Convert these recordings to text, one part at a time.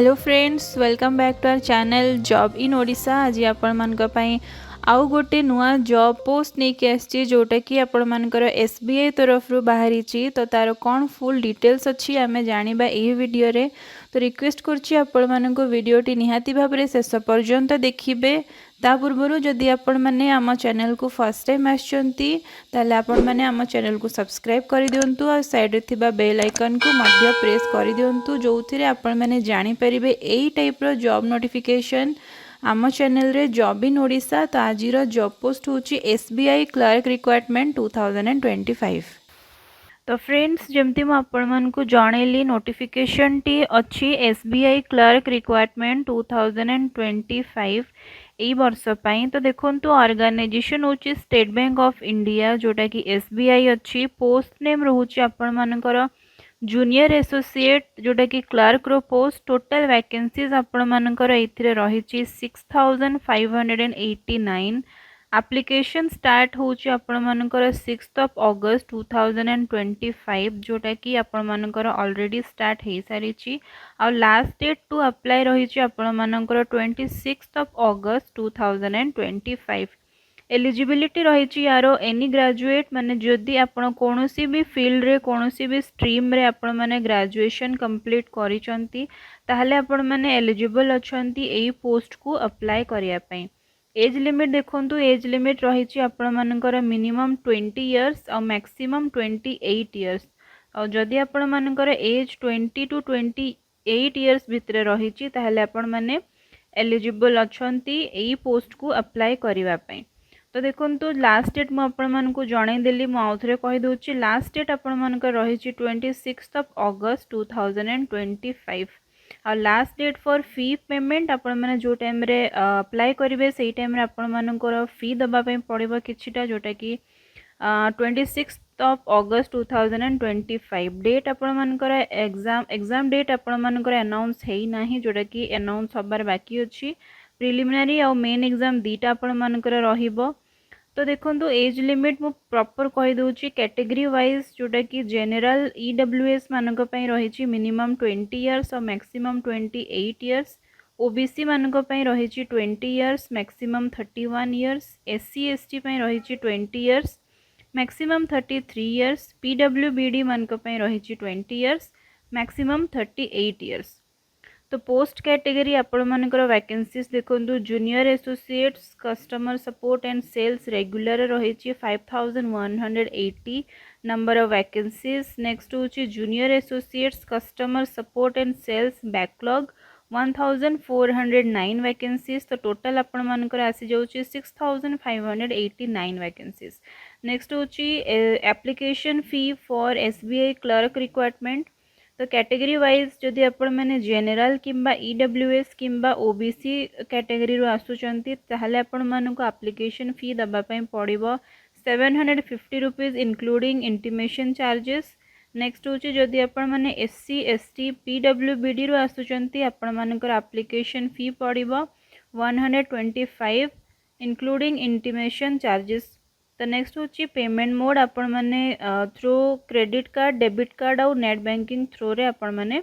Hello friends, welcome back to our channel job in Odisha. आज आपण मानक पई आउ गोटे नुआ जॉब पोस्ट नहीं के आसी जोटा कि आपण मानकर एसबीआई तरफ बाहरी तो तार कौन फुल डिटेल्स अच्छी आम जाना यही वीडियो रे। तो रिक्वेस्ट करछि आपण मानक वीडियोटी निहाती भाव में शेष पर्यंत देखिए। ता पूर्व जदि आपण मैंने आम चैनल को फर्स्ट टाइम आसचंती ताले आपण मैंने आम चैनल को सब्सक्राइब कर दिंतु और साइड रे थिबा बेल आइकन को मध्य प्रेस कर दिंतु जो थिरे आपण मैंने जानि परिबे एई टाइप रो जॉब नोटिफिकेशन आम चैनल रे जॉब इन ओडिशा। तो आज जॉब पोस्ट होची एसबीआई क्लर्क रिक्वायरमेंट 2025। तो फ्रेंड्स जमती मु आपण मानकु जणैली नोटिफिकेशन टी अच्छी एसबीआई क्लर्क रिक्वायरमेंट 2025 एई वर्ष पई। तो देखंतु ऑर्गेनाइजेशन होची स्टेट बैंक ऑफ इंडिया जोटा कि एसबीआई अच्छी। पोस्ट नेम रहूची आपण मानकर जूनियर एसोसिएट जोटा कि क्लर्क रो पोस्ट। टोटल वैकेंसीज आपण मानकर एथिरे रहिची 6589। एप्लिकेशन स्टार्ट होची आपण मानकर 6 ऑगस्ट 2025 जोटा कि आपण मानकर ऑलरेडी स्टार्ट हे सारिची। आ लास्ट डेट टू अप्लाई रहिची आपण मानकर 26 ऑगस्ट 2025। एलिजिबिलिटी रही यारो एनी ग्रेजुएट माने जदि आपण कोनोसी भी फील्ड रे कोनोसी भी स्ट्रीम रे आपण माने ग्रेजुएशन कंप्लीट करिसंती ताहले आपण माने एलिजिबल अछंती एई पोस्ट को अप्लाई करिया पई। एज लिमिट देखंतु एज लिमिट रही आपण मानकर मिनिमम 20 इयर्स और मैक्सिमम 28 इयर्स। और जदि आपण मानकर एज 20 टू 28 इयर्स भितर रही ताहले आपण माने एलिजिबल अछंती एई पोस्ट को अप्लाई करिवा पई। तो देखो लास्ट डेट मुझे जनईदेली मुझे कहीदे लास्ट डेट आपर रही 26 ऑगस्ट 2025। और last date for fee payment आपण मैंने जो टाइम रे अप्लाई करेंगे से टाइम आपर फी दवाई पड़ो किछिटा जोटा कि 26 ऑगस्ट 2025। डेट आपर एग्जाम डेट आपर अनाउंस है ना जोटा कि अनाउंस हबार बाकी अच्छी। प्रिलिमिनारी और मेन एग्जाम दीटा आपर रहिबो। तो देखो एज लिमिट मु प्रॉपर कहीदे कैटेगरी वाइज जोटा कि जेनरल ईडब्ल्यूएस मानक पई रही मिनिमम 20 इयर्स और मैक्सिमम 28 इयर्स। ओबीसी मानक पई रही 20 years maximum 31 years. SC ST पई रही 20 इयर्स मैक्सिमम 33 इयर्स। पीडब्ल्यूबीडी मानक पई रही 20 इयर्स मैक्सिमम 38 इयर्स। तो पोस्ट कैटेगरी आपण मानकर वैकेंसीज देखो junior associates customer support and sales regular रही 5180 नंबर ऑफ वैकेंसीज। नेक्स्ट हूँ junior associates customer support and sales backlog 1409 vacancies. तो टोटल आपण मानकर आसी जाउची 6589 वैकेंसीज। नेक्स्ट हूँ application fee for SBI clerk requirement. तो कैटेगरी वाइज जदि आपण मैंने जेनरल किंबा ईडब्ल्यूएस किंबा ओबीसी कैटेगरी रो आसुचंती ताहले आपण मानको एप्लिकेशन फी दबा पई पड़िबो 750 rupees including intimation charges. Next होची जदि आपण माने एससी एसटी पीडब्ल्यूबीडी रो आसुचंती आपण मानकर एप्लिकेशन फी पड़िबो 125 इंक्लूडिंग इंटीमेशन चार्जेस। तो नेक्स्ट होची पेमेंट मोड आपण माने through credit card debit card और नेट बैंकिंग थ्रू रे आपण माने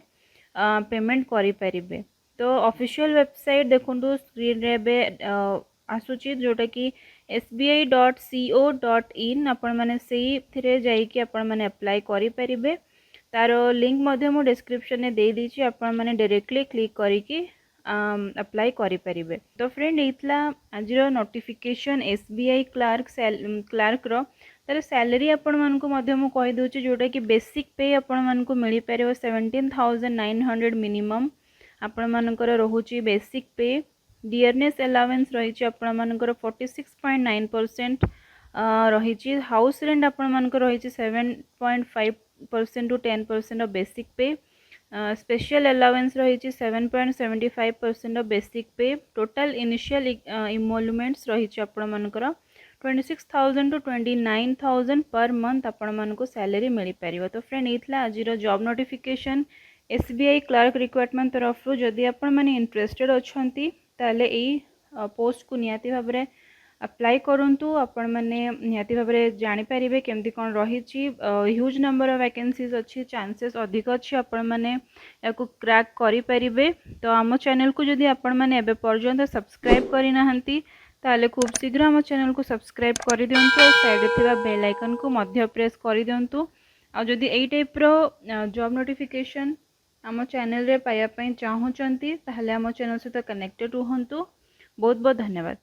पेमेंट करि परिबे। तो ऑफिशियल वेबसाइट देखंतु स्क्रीन रे बे आसुची जोटा कि sbi.co.in आपण माने सेही थिरे जाई कि आपण माने अप्लाई करि परिबे। तार लिंक मध्ये मु डिस्क्रिप्शन में दे दीची आपण माने डायरेक्टली क्लिक करी कि अप्लाई करें। तो फ्रेंड ये आज नोटिफिकेशन एसबीआई क्लर्क रो तार सैलरी आपण मानकु मध्य मु कहि दोची जोटा कि बेसिक पे आपण मानकु मिली पारे 17,900 मिनिमम आपण मानकर रहुची बेसिक पे। डियरनेस अलावेंस रही आपण मानकर 46.9% रही। हाउस रेंट आपण मानकर रही 7.5% टू 10% ऑफ बेसिक पे। स्पेशल अलावेंस रही 7.75% ऑफ बेसिक पे। टोटल इनिशियल इमोलमेंट्स रही आपण मानकर 26,000 टू 29,000 पर मंथ आपण मानको सैलरी मिल पार। तो फ्रेंड ये आज job notification SBI clerk requirement तरफ जदि आपण माने इंटरेस्टेड अछंती ताले एई पोस्ट को नियाती भाबरे अप्लाई करंतु आपण माने निहाती भाव में जानीपारे केमती कौन रही ह्यूज नंबर ऑफ वैकेंसीज अच्छी चांसेस अधिक अच्छी आपण माने या क्रैक करें। तो आम चैनल को जदि आपण माने एबे पर्यंत सब्सक्राइब करना ताले खूब शीघ्र आम चैनल को सब्सक्राइब कर दिंतु और साइड थिबा बेल आइकन को मध्य प्रेस कर दिंतु। आ जदि एई टाइप रो जॉब नोटिफिकेशन आम चैनल रे पाया पई चाहूचंती ताहले आम चैनल सहित कनेक्टेड रुहंतु। बहुत बहुत धन्यवाद।